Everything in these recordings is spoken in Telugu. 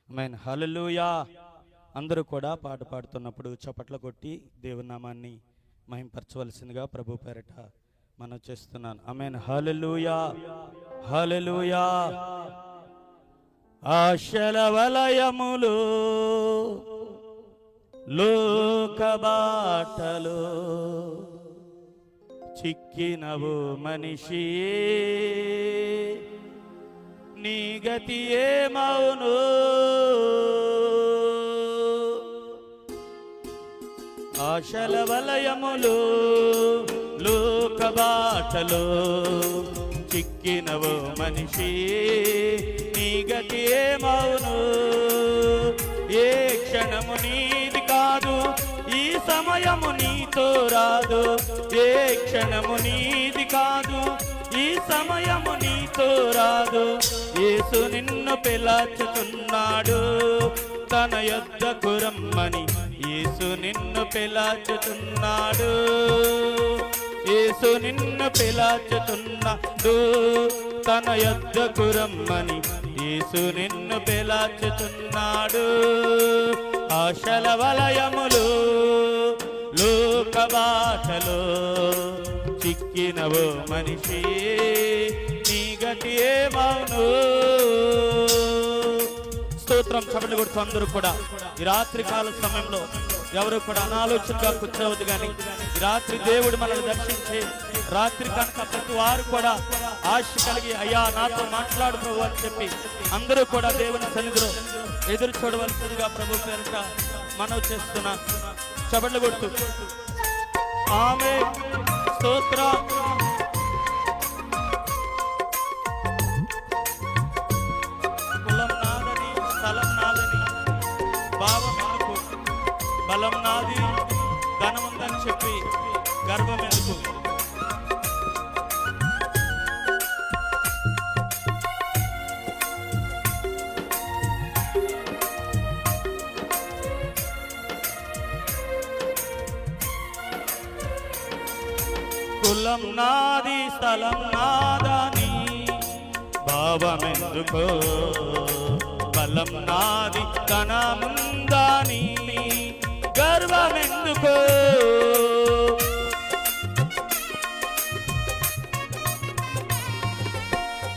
ఆమేన్. హల్లెలూయా. అందరూ కూడా పాట పాడుతున్నప్పుడు చప్పట్లు కొట్టి దేవుని నామాన్ని మహింపరచవలసిందిగా ప్రభు పేరట మనం చేస్తున్నాను. ఆమేన్. హల్లెలూయా, హల్లెలూయా. ఆశల వలయములు లోక బాటలో చిక్కినవు మనిషి, నీ గతి ఏమౌను? ఆశల వలయములు లోక బాటలో చిక్కినవు మనిషి, నీ గతి ఏమౌను? ఏ క్షణము నీది కాదు, ఈ సమయము నీతో రాదు. ఏ క్షణము నీది కాదు, ఈ సమయము నీతో రాదు. యేసు నిన్ను పిలాచుతున్నాడు తన యొద్దకు రమ్మని. యేసు నిన్ను పిలాచుతున్నాడు, యేసు నిన్ను పిలాచుతున్నాడు తన యొద్దకు రమ్మని. యేసు నిన్ను పిలాచుతున్నాడు. ఆశల వలయములు లోక బాటలో చిక్కినవో మనిషి, నీ గతి ఏమౌను? స్తోత్రం. చప్పట్లు కొడుతూ అందరూ కూడా ఈ రాత్రి కాల సమయంలో ఎవరు కూడా అనాలోచనగా కూర్చోవద్దు. కానీ ఈ రాత్రి దేవుడు మనల్ని దర్శించి రాత్రి కనుక ప్రతి వారు కూడా ఆశ కలిగి అయ్యా నాతో మాట్లాడు ప్రభు అని చెప్పి అందరూ కూడా దేవుని సన్నిధిలో ఎదురు చూడవలసిందిగా ప్రభు పేరిట మనవి చేస్తున్నా. చప్పట్లు కొడుతూ ఆమేన్. స్తోత్రం. కులం నాదని, స్థలం నాదని, భావం ఎందుకు? బలం నాది, ధనం ఉందని చెప్పి గర్వం ఎందుకు? కులం నాది, స్థలం నాదని, భావమెందుకో? బలం నాది, ధనముందని, గర్వమెందుకో?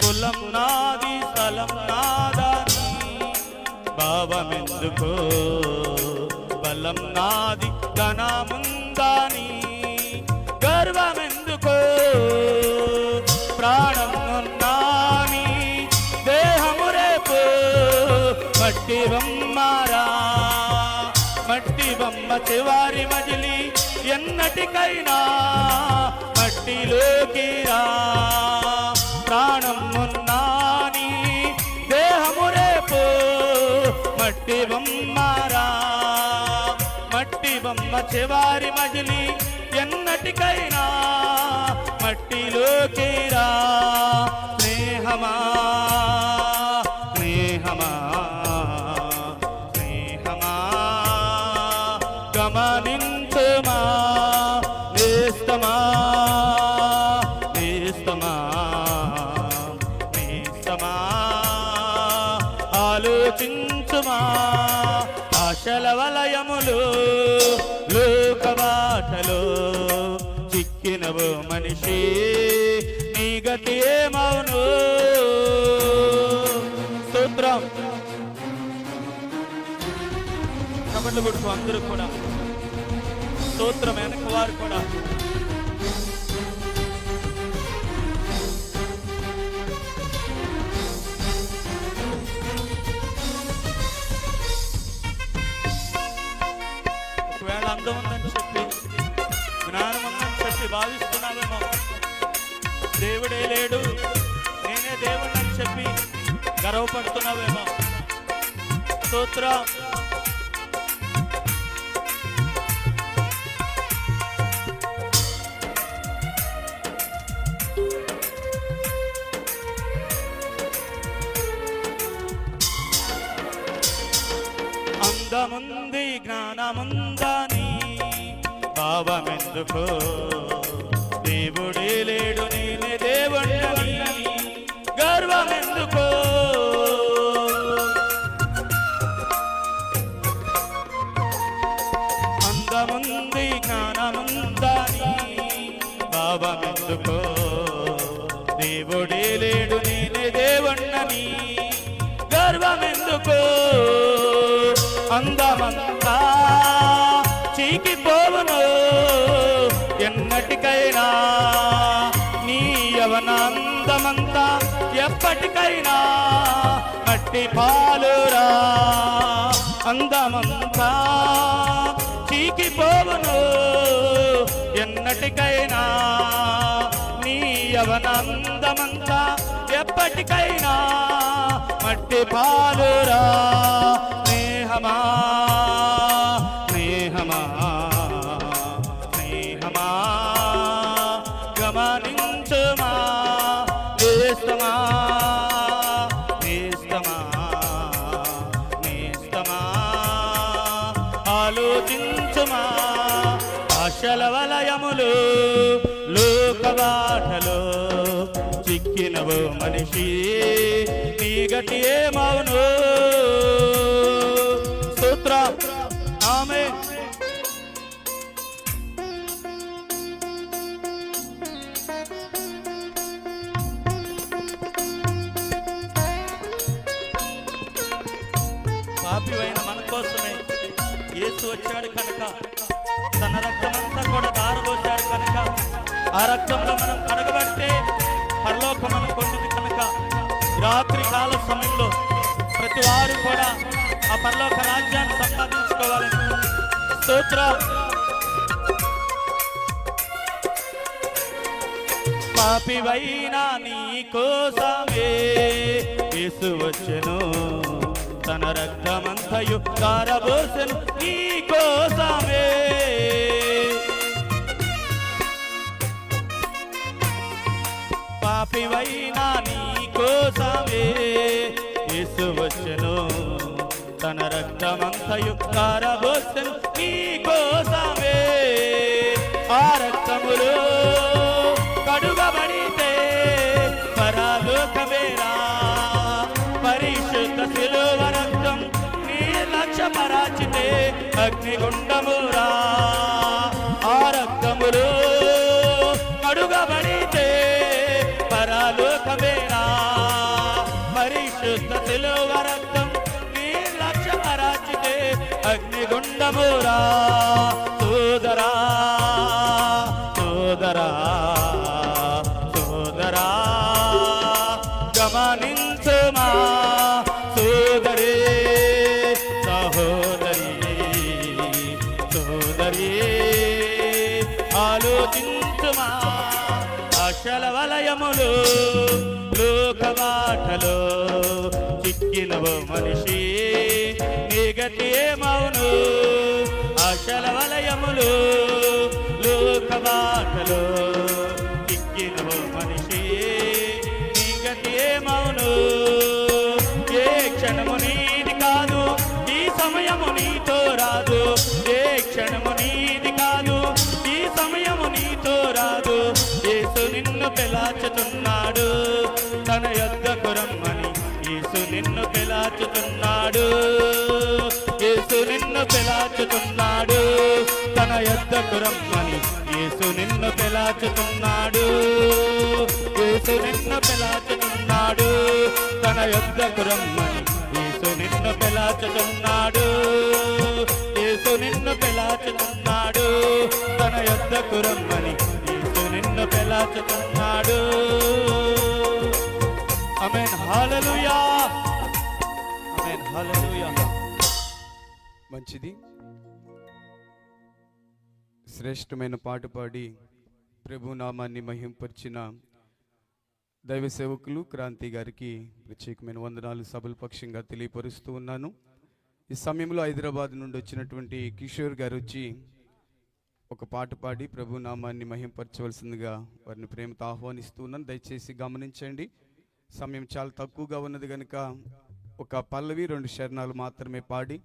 కులం నాది, స్థలం నాదని, భావమెందుకో? బలం నాది, ధనముందని, గర్వమెందుకో? ప్రాణం ఉన్నాని దేహము రేపు మట్టి బొమ్మరా, మట్టి బొమ్మ చివారి మజిలి ఎన్నటికైనా మట్టిలోకి రా. ప్రాణం ఉన్నాని దేహము రేపు మట్టి బొమ్మరా, మట్టి బొమ్మ చివారి మజిలి ఎన్నటికైనా మట్టిలోకి రా. స్నేహమా, స్నేహమా, స్నేహమా, గమనించుమా. నేస్తమా, నేస్తమా, నేస్తమా, ఆలోచించుమా. ఆశల వలయములు లోక బాటలో చిక్కినవు మనిషి, నీ గతి ఏమౌను? స్తోత్రం. కబడ్లు కొడుకు అందరూ కూడా స్తోత్రం. వెనక వారు కూడా ఒకవేళ అందం ఉందని చెప్పి, జ్ఞానం ఉందని చెప్పి భావిస్తున్నావేమో. దేవుడే లేడు, నేనే దేవుడిని అని చెప్పి గర్వపడుతున్నావేమో. స్తోత్రం. అందముంది, జ్ఞానముందని, భావమెందుకో? దేవుడే లేడు, నేనే దేవుడని, గర్వమెందుకో? గర్వమెందుకు అందమంతా చీకిపోవును ఎన్నటికైనా నీ యవన అందమంతా ఎప్పటికైనా మట్టి పాలురా అందమంతా చీకిపోవును ఎన్నటికైనా నీ యవన అందమంతా ఎప్పటికైనా మట్టి పాలురా స్నేహమా స్నేహమా స్నేహమా గమనించుమా నేస్తమా నేస్తమా నేస్తమా ఆలోచించుమా ఆశల వలయములు లోకవాటలో చిక్కినవో మనిషి నీ గతి ఏమవును స్తోత్రం ఆమేన్ పాపివైన మన కోసమే యేసు వచ్చాడు కనుక తన రక్తమంతా కూడా ధారపోశాడు కనుక ఆ రక్తంలో మనం కడగబడితే పరలోకం మనం పొందింది కనుక రాత్రి కాల సమయంలో ప్రతి వారు కూడా ఆ పరలోక రాజ్యాన్ని సంపాదించుకోవాలని స్తోత్రం పాపివైనా నీ కోసమే యేసు వచ్చెను తన రక్తమంతయు ధారపోసెను నీ కోసమే పాపివైనా నీ కోసమే యేసు వచ్చెను తన రక్తమంతయు ధారపోసెను నీ కోసమే ఆ రక్తములో కడుగబడితే పరలోకమేరా పరిశుద్ధ శిలువ రక్తం నీ లక్ష్యపరాచితే అగ్నిగుండమురా ఆ రక్తములో కడుగబడితే పరలోకమేరా పరిశుద్ధ శిలువ రక్తం నీ లక్ష్యపరాచితే అగ్నిగుండమురా సోదరా సోదరా సోదరా గమనించుమా సోదరి సహోదరి సోదరి ఆలోచించుమా ఆశల వలయములు లోకవాటలో చిక్కినవో మనిషి నీ గతి ఏమవును ఆశల వలయములు లోకవాటలో చిక్కినవో మనిషి నీ గతి ఏమవును ఏ క్షణము నీది కాదు ఈ సమయము నీతో రాదు ఏ క్షణము నీది కాదు ఈ సమయము నీతో రాదు యేసు నిన్ను పిలాచుతున్నాడు తన యొద్దకు రమ్మని యేసు నిన్ను పిలాచుతున్నాడు యేసు నిన్ను పిలాచుతున్నాడు తన యొద్దకు రమ్మని యేసు నిన్ను పిలాచుతున్నాడు యేసు నిన్ను పిలాచుతున్నాడు తన యొద్దకు రమ్మని యేసు నిన్ను పిలాచుతున్నాడు యేసు నిన్ను పిలాచుతున్నాడు తన యొద్దకు రమ్మని యేసు నిన్ను పిలాచుతున్నాడు ఆమేన్ హల్లెలూయా ఆమేన్ హల్లెలూయా మంచిది శ్రేష్టమైన పాట పాడి ప్రభు నామాన్ని మహింపరిచిన దైవ సేవకులు క్రాంతి గారికి ప్రత్యేకమైన వందనాలు సభల పక్షంగా తెలియపరుస్తూ ఉన్నాను. ఈ సమయంలో హైదరాబాద్ నుండి వచ్చినటువంటి కిషోర్ గారు వచ్చి ఒక పాట పాడి ప్రభు నామాన్ని మహింపరచవలసిందిగా వారిని ప్రేమతో ఆహ్వానిస్తూ ఉన్నాను. దయచేసి గమనించండి, సమయం చాలా తక్కువగా ఉన్నది కనుక ఒక పల్లవి 2 శరణాలు మాత్రమే పాడి